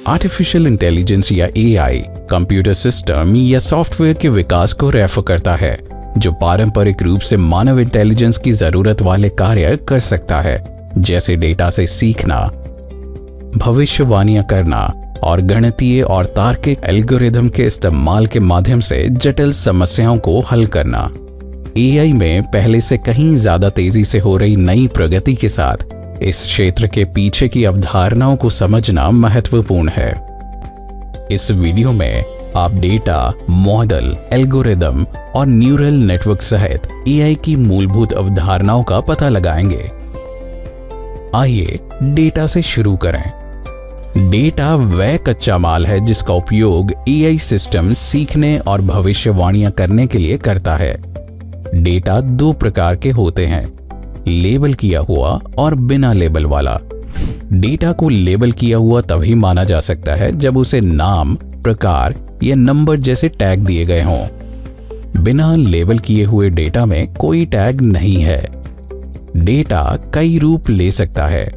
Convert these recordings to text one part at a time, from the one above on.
Artificial intelligence या AI computer system या software के विकास को रेफर करता है जो पारंपरिक रूप से मानव इंटेलिजेंस की जरूरत वाले कार्य कर सकता है, जैसे डेटा से सीखना, भविष्यवाणियां करना और गणितीय और तार्किक एल्गोरिदम के इस्तेमाल के माध्यम से जटिल समस्याओं को हल करना। एआई में पहले से कहीं ज्यादा तेजी से हो रही नई प्रगति के साथ इस क्षेत्र के पीछे की अवधारणाओं को समझना महत्वपूर्ण है। इस वीडियो में आप डेटा, मॉडल, एल्गोरिदम और न्यूरल नेटवर्क सहित एआई की मूलभूत अवधारणाओं का पता लगाएंगे। आइए डेटा से शुरू करें। डेटा वह कच्चा माल है जिसका उपयोग एआई सिस्टम सीखने और भविष्यवाणियां करने के लिए करता है। डेटा दो प्रकार के होते हैं, लेबल किया हुआ और बिना लेबल वाला। डेटा को लेबल किया हुआ तभी माना जा सकता है जब उसे नाम, प्रकार या नंबर जैसे टैग दिए गए हों। बिना लेबल किए हुए डेटा में कोई टैग नहीं है। डेटा कई रूप ले सकता है,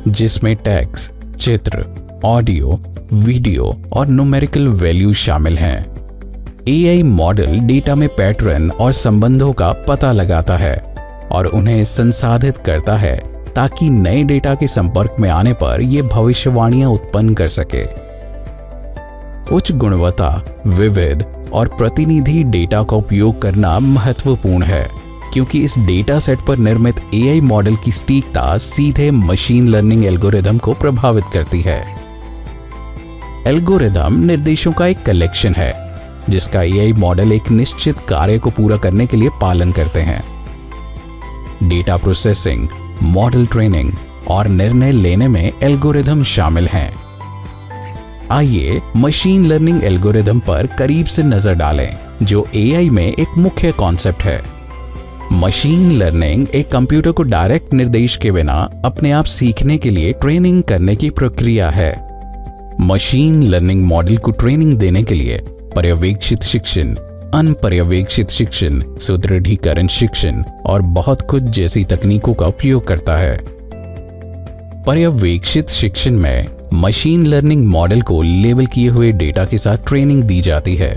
जिसमें टेक्स्ट, चित्र, ऑडियो, वीडियो और न्यूमेरिकल वैल्यू शामिल हैं। एआई मॉडल डेटा में पैटर्न और संबंधों का पता लगाता है और उन्हें संसाधित करता है ताकि नए डेटा के संपर्क में आने पर यह भविष्यवाणियां उत्पन्न कर सके। उच्च गुणवत्ता, विविध और प्रतिनिधि डेटा का उपयोग करना महत्वपूर्ण है क्योंकि इस डेटा सेट पर निर्मित एआई मॉडल की सटीकता सीधे मशीन लर्निंग एल्गोरिदम को प्रभावित करती है। एल्गोरिदम निर्देशों का एक कलेक्शन है जिसका एआई मॉडल एक निश्चित कार्य को पूरा करने के लिए पालन करते हैं। डेटा प्रोसेसिंग, मॉडल ट्रेनिंग और निर्णय लेने में एल्गोरिदम शामिल हैं। आइए मशीन लर्निंग एल्गोरिदम पर करीब से नजर डालें, जो एआई में एक मुख्य कॉन्सेप्ट है। मशीन लर्निंग एक कंप्यूटर को डायरेक्ट निर्देश के बिना अपने आप सीखने के लिए ट्रेनिंग करने की प्रक्रिया है। मशीन लर्निंग मॉडल को ट्रेनिंग देने के लिए पर्यवेक्षित शिक्षण, अनपर्यवेक्षित शिक्षण, सुदृढ़ीकरण शिक्षण और बहुत कुछ जैसी तकनीकों का उपयोग करता है। पर्यवेक्षित शिक्षण में मशीन लर्निंग मॉडल को लेबल किए हुए डेटा के साथ ट्रेनिंग दी जाती है।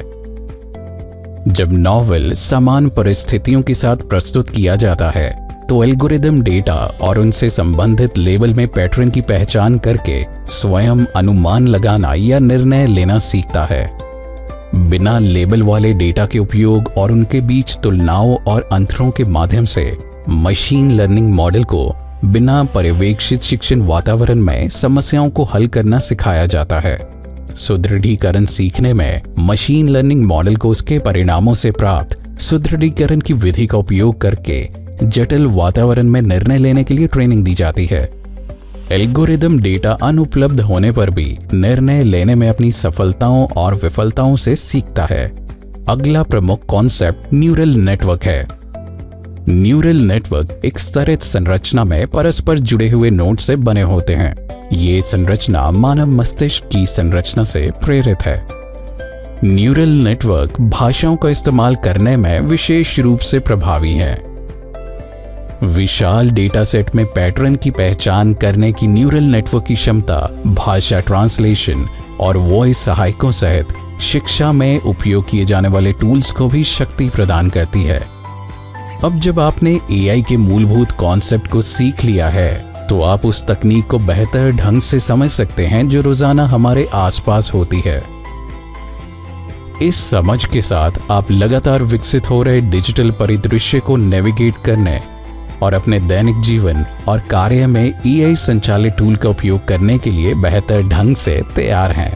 जब नॉवेल समान परिस्थितियों के साथ प्रस्तुत किया जाता है तो एल्गोरिदम डेटा और उनसे संबंधित लेबल में पैटर्न की पहचान करके स्वयं अनुमान लगाना या निर्णय लेना सीखता है। बिना लेबल वाले डेटा के उपयोग और उनके बीच तुलनाओं और अंतरों के माध्यम से मशीन लर्निंग मॉडल को बिना पर्यवेक्षित शिक्षण वातावरण में समस्याओं को हल करना सिखाया जाता है। सुदृढ़ीकरण सीखने में मशीन लर्निंग मॉडल को उसके परिणामों से प्राप्त सुदृढ़ीकरण की विधि का उपयोग करके जटिल वातावरण में निर्णय लेने के लिए ट्रेनिंग दी जाती है। एल्गोरिदम डेटा अनुपलब्ध होने पर भी निर्णय लेने में अपनी सफलताओं और विफलताओं से सीखता है। अगला प्रमुख कॉन्सेप्ट न्यूरल नेटवर्क है। न्यूरल नेटवर्क एक स्तरित संरचना में परस्पर जुड़े हुए नोड से बने होते हैं। ये संरचना मानव मस्तिष्क की संरचना से प्रेरित है। न्यूरल नेटवर्क भाषाओं का इस्तेमाल करने में विशेष रूप से प्रभावी है। विशाल डेटा सेट में पैटर्न की पहचान करने की न्यूरल नेटवर्क की क्षमता भाषा ट्रांसलेशन और वॉइस सहायकों सहित शिक्षा में उपयोग किए जाने वाले टूल्स को भी शक्ति प्रदान करती है। अब जब आपने एआई के मूलभूत कॉन्सेप्ट को सीख लिया है तो आप उस तकनीक को बेहतर ढंग से समझ सकते हैं जो रोजाना हमारे आसपास होती है। इस समझ के साथ आप लगातार विकसित हो रहे डिजिटल परिदृश्य को नेविगेट करने और अपने दैनिक जीवन और कार्य में एआई संचालित टूल का उपयोग करने के लिए बेहतर ढंग से तैयार हैं।